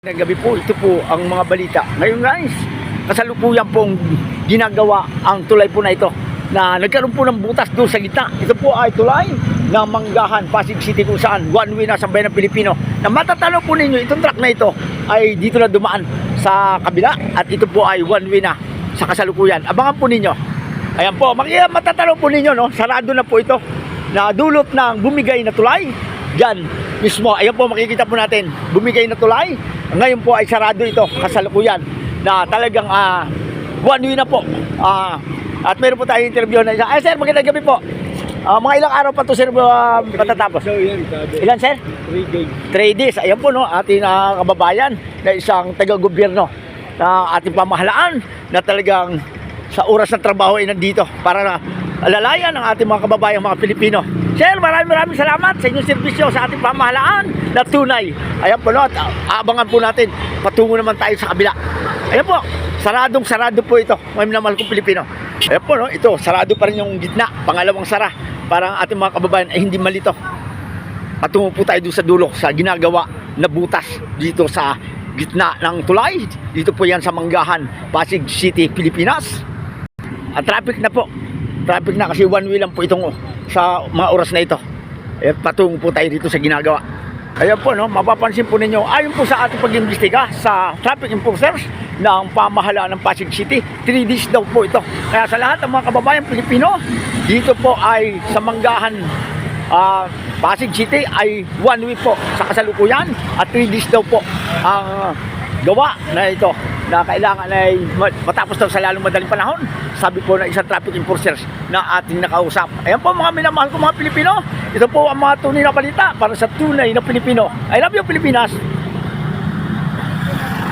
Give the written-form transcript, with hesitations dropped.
Gabi po, ito po ang mga balita. Ngayon guys, kasalukuyan pong ginagawa ang tulay po na ito na nagkaroon po ng butas doon sa gitna. Ito po ay tulay ng Manggahan, Pasig City kung saan one way na sa bayan ng Pilipino. Na matatalo po ninyo, itong truck na ito ay dito na dumaan sa kabila at ito po ay one way na sa kasalukuyan. Abangan po ninyo. Ayan po, matatalo po ninyo, no? Sarado na po ito na dulot ng bumigay na tulay. Diyan mismo, ayan po makikita po natin, bumigay na tulay. Ngayon po ay sarado ito kasalukuyan na talagang one way na po. At meron po tayong interview na isa. Ay sir, magandang gabi po. Mga ilang araw pa to sir patatapos? Ilan sir? 3 days. 3 days. Ayan po no, ating kababayan na isang taga-gobyerno na ating pamahalaan na talagang sa oras ng trabaho ay nandito para na alalayan ang ating mga kababayan, mga Pilipino. Sir, maraming salamat sa inyong serbisyo sa ating pamahalaan na tunay. Ayan po no, at aabangan po natin. Patungo naman tayo sa kabila. Ayan po, sarado po ito. Ngayon na mahal kong Pilipino. Ayan po no, ito, sarado pa rin yung gitna. Pangalawang sara para ang ating mga kababayan ay hindi malito. Patungo po tayo doon sa dulo sa ginagawa na butas dito sa gitna ng tulay. Dito po yan sa Manggahan, Pasig City, Pilipinas. At traffic na po. Traffic na kasi one way lang po itong sa mga oras na ito. Ayan, patungo po tayo dito sa ginagawa. Ayan po no, mapapansin po ninyo, ayon po sa ating pag-imbestiga sa traffic enforcers ng pamahalaan ng Pasig City, 3 days daw po ito. Kaya sa lahat ng mga kababayan Pilipino, dito po ay sa Manggahan, Pasig City ay one way po sa kasalukuyan at 3 days daw po ang gawa na ito na kailangan ay matapos daw sa lalong madaling panahon. Sabi po ng isang traffic enforcers na ating nakausap. Ayan po mga minamahal ko mga Pilipino. Ito po ang mga tunay na balita para sa tunay na Pilipino. I love you Pilipinas!